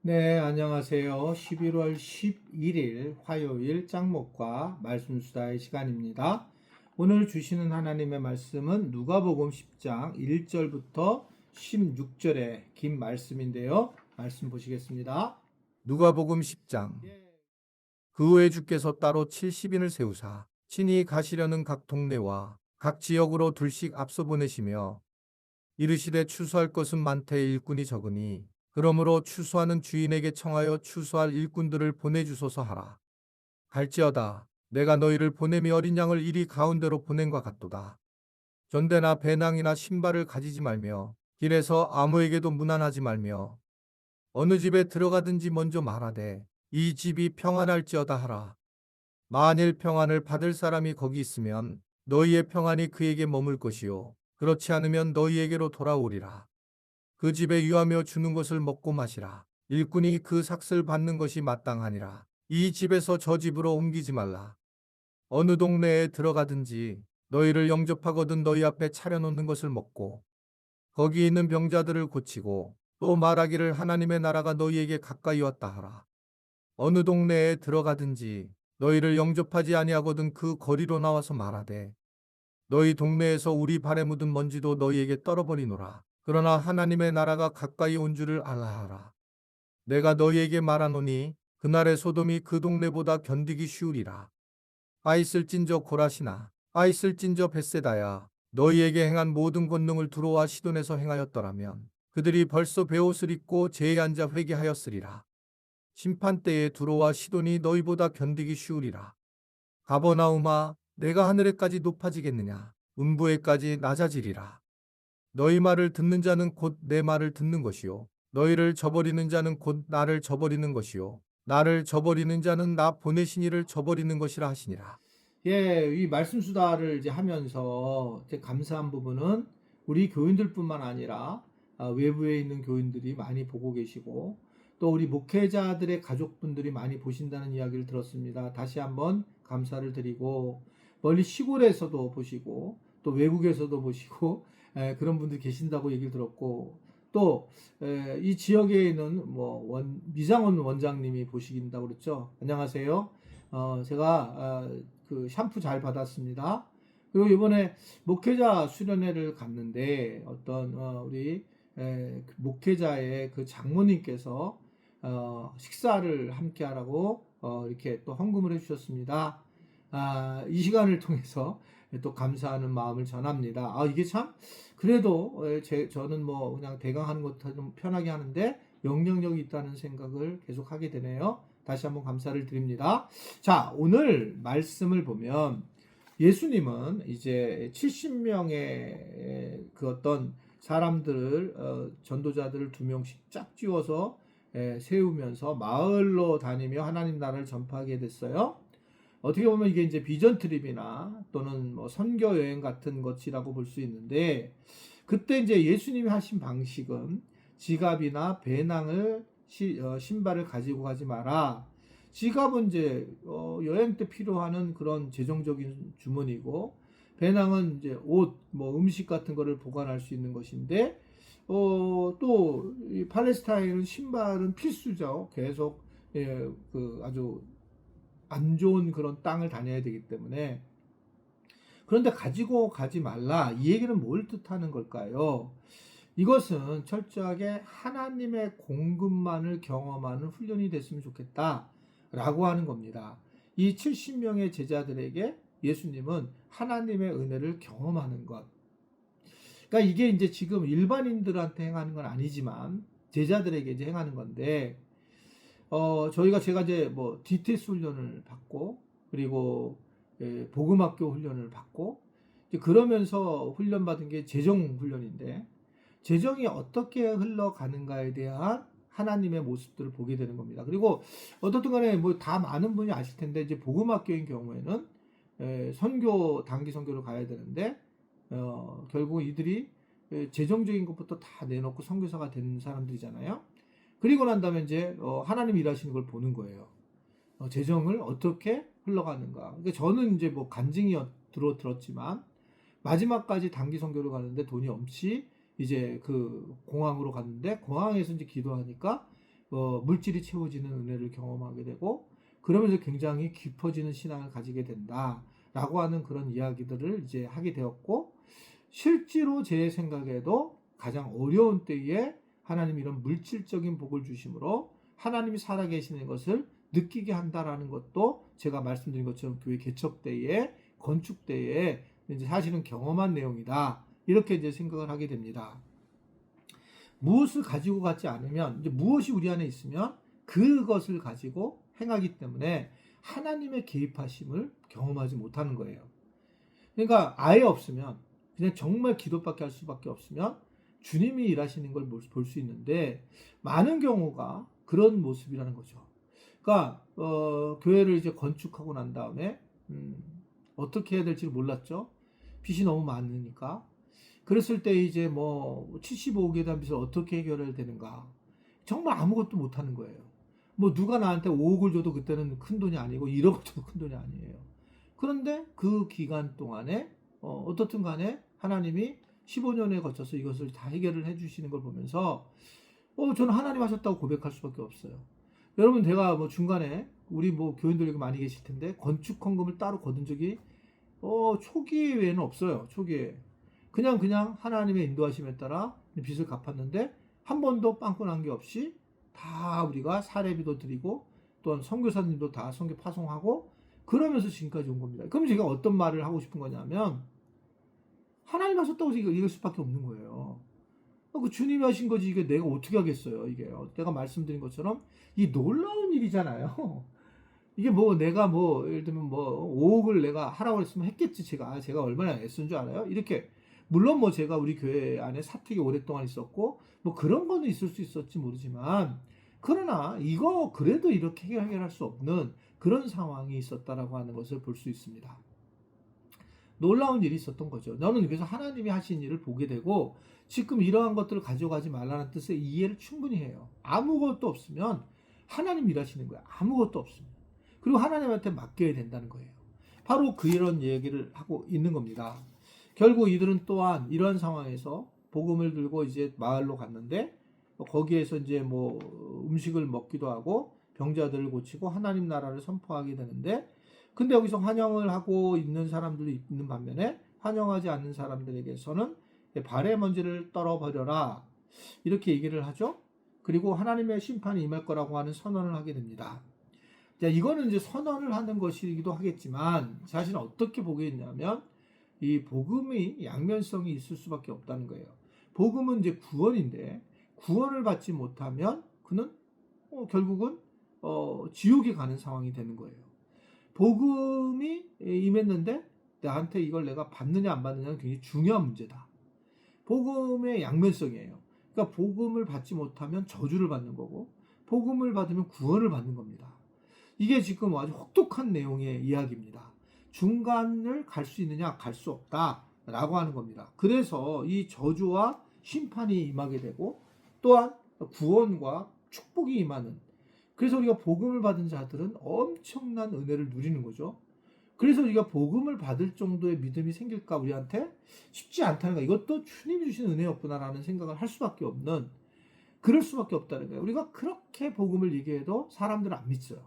네, 안녕하세요. 11월 11일 화요일 짱목과 말씀수다의 시간입니다. 오늘 주시는 하나님의 말씀은 누가복음 10장 1절부터 16절의 긴 말씀인데요. 말씀 보시겠습니다. 누가복음 10장. 그 후에 주께서 따로 70인을 세우사 친히 가시려는 각 동네와 각 지역으로 둘씩 앞서 보내시며 이르시되 추수할 것은 많되 일꾼이 적으니 그러므로 추수하는 주인에게 청하여 추수할 일꾼들을 보내주소서 하라. 갈지어다 내가 너희를 보냄이 어린 양을 이리 가운데로 보낸과 같도다. 전대나 배낭이나 신발을 가지지 말며 길에서 아무에게도 문안하지 말며 어느 집에 들어가든지 먼저 말하되 이 집이 평안할지어다 하라. 만일 평안을 받을 사람이 거기 있으면 너희의 평안이 그에게 머물 것이요 그렇지 않으면 너희에게로 돌아오리라. 그 집에 유하며 주는 것을 먹고 마시라. 일꾼이 그 삭슬 받는 것이 마땅하니라. 이 집에서 저 집으로 옮기지 말라. 어느 동네에 들어가든지 너희를 영접하거든 너희 앞에 차려놓는 것을 먹고 거기 있는 병자들을 고치고 또 말하기를 하나님의 나라가 너희에게 가까이 왔다 하라. 어느 동네에 들어가든지 너희를 영접하지 아니하거든 그 거리로 나와서 말하되 너희 동네에서 우리 발에 묻은 먼지도 너희에게 떨어버리노라. 그러나 하나님의 나라가 가까이 온 줄을 알라 하라. 내가 너희에게 말하노니 그날의 소돔이 그 동네보다 견디기 쉬우리라. 아이쓸진저 고라시나 아이쓸진저 벳세다야 너희에게 행한 모든 권능을 두로와 시돈에서 행하였더라면 그들이 벌써 베옷을 입고 제에 앉아 회개하였으리라. 심판때에 두로와 시돈이 너희보다 견디기 쉬우리라. 가버나움아 내가 하늘에까지 높아지겠느냐 음부에까지 낮아지리라. 너희 말을 듣는 자는 곧 내 말을 듣는 것이요 너희를 저버리는 자는 곧 나를 저버리는 것이요 나를 저버리는 자는 나 보내신 이를 저버리는 것이라 하시니라. 예, 이 말씀 수다를 이제 하면서 이제 감사한 부분은 우리 교인들뿐만 아니라 외부에 있는 교인들이 많이 보고 계시고 또 우리 목회자들의 가족분들이 많이 보신다는 이야기를 들었습니다. 다시 한번 감사를 드리고 멀리 시골에서도 보시고 또 외국에서도 보시고 그런 분들이 계신다고 얘기를 들었고 또 이 지역에 있는 미장원 원장님이 보시긴다고 그랬죠. 안녕하세요. 제가 그 샴푸 잘 받았습니다. 그리고 이번에 목회자 수련회를 갔는데 어떤 우리 그 목회자의 그 장모님께서 식사를 함께 하라고 이렇게 또 헌금을 해주셨습니다. 이 시간을 통해서 또 감사하는 마음을 전합니다. 이게 참 그래도 저는 뭐 그냥 대강 하는 것도 좀 편하게 하는데 영향력이 있다는 생각을 계속 하게 되네요. 다시 한번 감사를 드립니다. 자, 오늘 말씀을 보면 예수님은 이제 70명의 그 어떤 사람들을 전도자들을 2명씩 짝 쥐어서 세우면서 마을로 다니며 하나님 나라를 전파하게 됐어요. 어떻게 보면 이게 이제 비전 트립이나 또는 뭐 선교 여행 같은 것이라고 볼 수 있는데 그때 이제 예수님이 하신 방식은 지갑이나 배낭을 신발을 가지고 가지 마라. 지갑은 이제 여행 때 필요한 그런 재정적인 주머니고 배낭은 이제 옷, 뭐 음식 같은 거를 보관할 수 있는 것인데 또 이 팔레스타인은 신발은 필수죠. 계속 그 아주 안 좋은 그런 땅을 다녀야 되기 때문에 그런데 가지고 가지 말라 이 얘기는 뭘 뜻하는 걸까요? 이것은 철저하게 하나님의 공급만을 경험하는 훈련이 됐으면 좋겠다 라고 하는 겁니다. 이 70명의 제자들에게 예수님은 하나님의 은혜를 경험하는 것. 그러니까 이게 이제 지금 일반인들한테 행하는 건 아니지만 제자들에게 이제 행하는 건데 제가 이제 뭐 DTS 훈련을 받고 그리고 복음학교 훈련을 받고 이제 그러면서 훈련받은 게 재정 훈련인데 재정이 어떻게 흘러가는가에 대한 하나님의 모습들을 보게 되는 겁니다. 그리고 어떻든 간에 뭐 다 많은 분이 아실 텐데 이제 복음학교인 경우에는 선교 단기 선교를 가야 되는데 결국 이들이 재정적인 것부터 다 내놓고 선교사가 된 사람들이잖아요. 그리고 난 다음에 이제 하나님 일하시는 걸 보는 거예요. 재정을 어떻게 흘러가는가. 그러니까 저는 이제 뭐 간증이 들었지만 마지막까지 단기 선교를 가는데 돈이 없이 이제 그 공항으로 갔는데 공항에서 이제 기도하니까 물질이 채워지는 은혜를 경험하게 되고 그러면서 굉장히 깊어지는 신앙을 가지게 된다라고 하는 그런 이야기들을 이제 하게 되었고 실제로 제 생각에도 가장 어려운 때에 하나님이 이런 물질적인 복을 주심으로 하나님이 살아계시는 것을 느끼게 한다라는 것도 제가 말씀드린 것처럼 교회 개척 때에 건축 때에 이제 사실은 경험한 내용이다 이렇게 이제 생각을 하게 됩니다. 무엇을 가지고 가지 않으면 이제 무엇이 우리 안에 있으면 그것을 가지고 행하기 때문에 하나님의 개입하심을 경험하지 못하는 거예요. 그러니까 아예 없으면 그냥 정말 기도밖에 할 수밖에 없으면 주님이 일하시는 걸 볼 수 있는데 많은 경우가 그런 모습이라는 거죠. 그러니까 교회를 이제 건축하고 난 다음에 어떻게 해야 될지 몰랐죠. 빚이 너무 많으니까. 그랬을 때 이제 뭐 75억에 대한 빚을 어떻게 해결해야 되는가. 정말 아무것도 못하는 거예요. 뭐 누가 나한테 5억을 줘도 그때는 큰 돈이 아니고 1억을 줘도 큰 돈이 아니에요. 그런데 그 기간 동안에 어떻든 간에 하나님이 15년에 거쳐서 이것을 다 해결을 해주시는 걸 보면서 저는 하나님 하셨다고 고백할 수밖에 없어요. 여러분 제가 뭐 중간에 우리 뭐 교인들 여기 많이 계실 텐데 건축 헌금을 따로 거둔 적이 초기에는 없어요. 초기에 그냥 하나님의 인도하심에 따라 빚을 갚았는데 한 번도 빵꾸 난 게 없이 다 우리가 사례비도 드리고 또한 선교사님도 다 선교 파송하고 그러면서 지금까지 온 겁니다. 그럼 제가 어떤 말을 하고 싶은 거냐면 하나님 하셨다고 이길 수밖에 없는 거예요. 그 주님이 하신 거지 이게 내가 어떻게 하겠어요. 이게 내가 말씀드린 것처럼 이 놀라운 일이잖아요. 이게 뭐 내가 뭐 예를 들면 뭐 5억을 내가 하라고 했으면 했겠지. 제가 얼마나 애쓴 줄 알아요. 이렇게 물론 뭐 제가 우리 교회 안에 사택이 오랫동안 있었고 뭐 그런 거는 있을 수 있었지 모르지만 그러나 이거 그래도 이렇게 해결할 수 없는 그런 상황이 있었다라고 하는 것을 볼 수 있습니다. 놀라운 일이 있었던 거죠. 너는 그래서 하나님이 하신 일을 보게 되고 지금 이러한 것들을 가져가지 말라는 뜻의 이해를 충분히 해요. 아무것도 없으면 하나님 일하시는 거야. 아무것도 없으면. 그리고 하나님한테 맡겨야 된다는 거예요. 바로 그런 얘기를 하고 있는 겁니다. 결국 이들은 또한 이런 상황에서 복음을 들고 이제 마을로 갔는데 거기에서 이제 뭐 음식을 먹기도 하고 병자들을 고치고 하나님 나라를 선포하게 되는데 근데 여기서 환영을 하고 있는 사람들이 있는 반면에 환영하지 않는 사람들에게서는 발의 먼지를 떨어버려라 이렇게 얘기를 하죠. 그리고 하나님의 심판이 임할 거라고 하는 선언을 하게 됩니다. 자, 이거는 이제 선언을 하는 것이기도 하겠지만 사실은 어떻게 보겠냐면 이 복음이 양면성이 있을 수밖에 없다는 거예요. 복음은 이제 구원인데 구원을 받지 못하면 그는 결국은 지옥에 가는 상황이 되는 거예요. 복음이 임했는데 나한테 이걸 내가 받느냐 안 받느냐는 굉장히 중요한 문제다. 복음의 양면성이에요. 그러니까 복음을 받지 못하면 저주를 받는 거고 복음을 받으면 구원을 받는 겁니다. 이게 지금 아주 혹독한 내용의 이야기입니다. 중간을 갈 수 있느냐 갈 수 없다라고 하는 겁니다. 그래서 이 저주와 심판이 임하게 되고 또한 구원과 축복이 임하는 그래서 우리가 복음을 받은 자들은 엄청난 은혜를 누리는 거죠. 그래서 우리가 복음을 받을 정도의 믿음이 생길까 우리한테 쉽지 않다는 거 이것도 주님이 주신 은혜였구나라는 생각을 할 수밖에 없는 그럴 수밖에 없다는 거예요. 우리가 그렇게 복음을 얘기해도 사람들은 안 믿어요.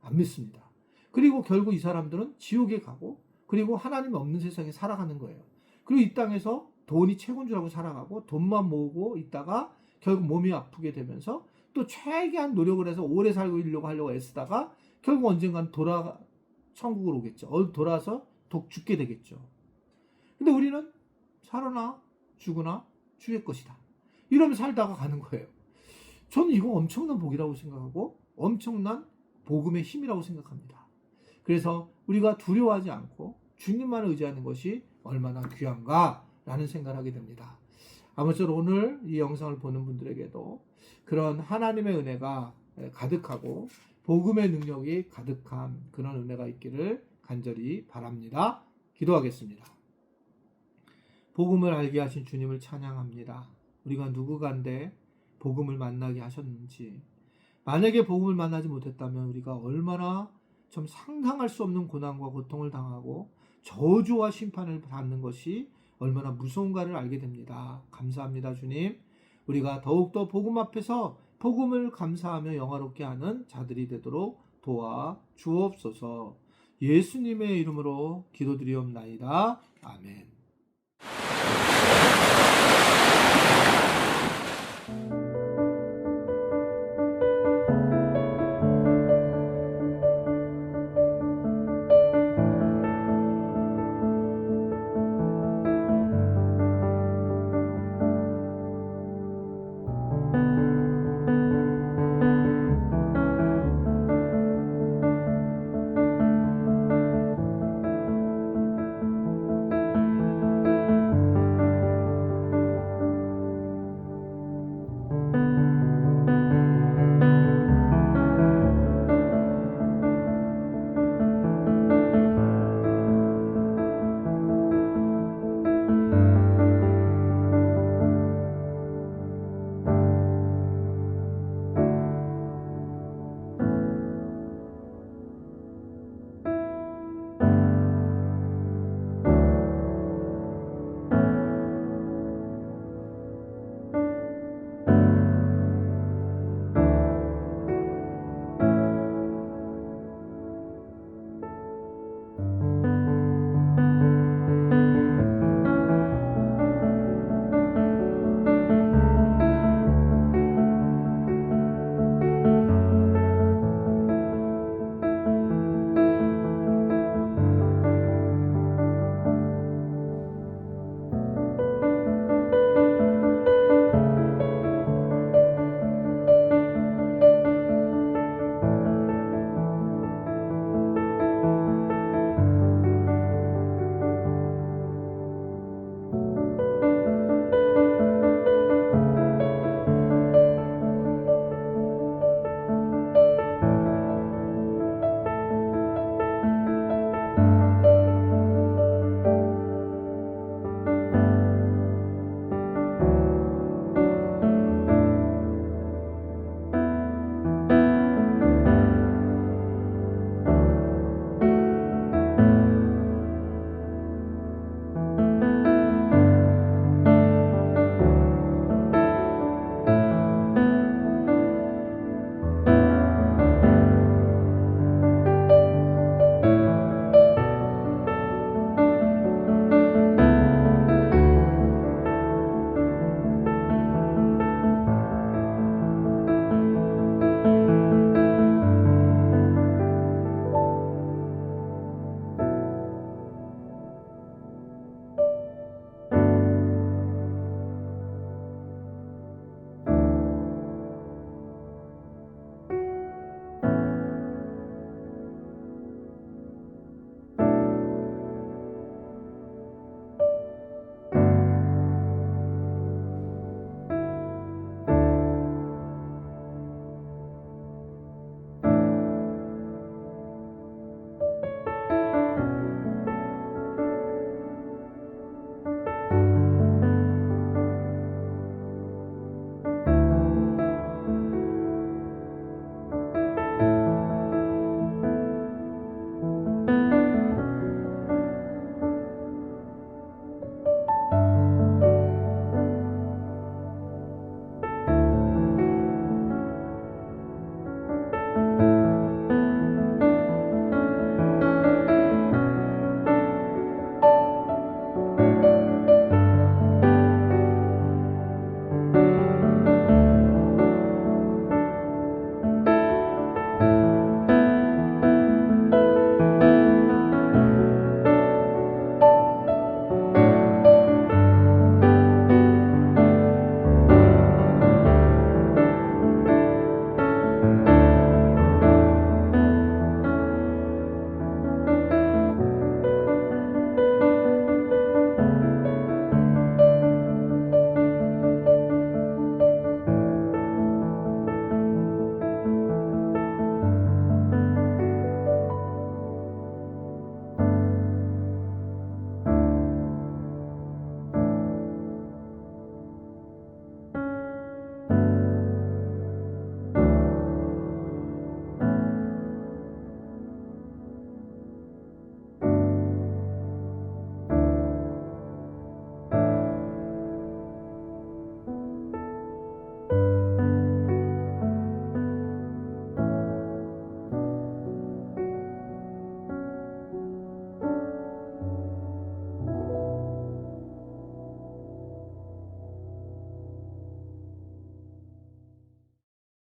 안 믿습니다. 그리고 결국 이 사람들은 지옥에 가고 그리고 하나님 없는 세상에 살아가는 거예요. 그리고 이 땅에서 돈이 최고인 줄 알고 살아가고 돈만 모으고 있다가 결국 몸이 아프게 되면서 또 최대한 노력을 해서 오래 살고 하려고 애쓰다가 결국 언젠간 천국으로 오겠죠. 돌아서 죽게 되겠죠. 근데 우리는 살아나 죽으나 주의 것이다. 이러면서 살다가 가는 거예요. 저는 이거 엄청난 복이라고 생각하고 엄청난 복음의 힘이라고 생각합니다. 그래서 우리가 두려워하지 않고 주님만을 의지하는 것이 얼마나 귀한가라는 생각을 하게 됩니다. 아무쪼록 오늘 이 영상을 보는 분들에게도 그런 하나님의 은혜가 가득하고 복음의 능력이 가득한 그런 은혜가 있기를 간절히 바랍니다. 기도하겠습니다. 복음을 알게 하신 주님을 찬양합니다. 우리가 누구간데 복음을 만나게 하셨는지 만약에 복음을 만나지 못했다면 우리가 얼마나 좀 상상할 수 없는 고난과 고통을 당하고 저주와 심판을 받는 것이 얼마나 무서운가를 알게 됩니다. 감사합니다, 주님. 우리가 더욱더 복음 앞에서 복음을 감사하며 영화롭게 하는 자들이 되도록 도와 주옵소서. 예수님의 이름으로 기도드리옵나이다. 아멘.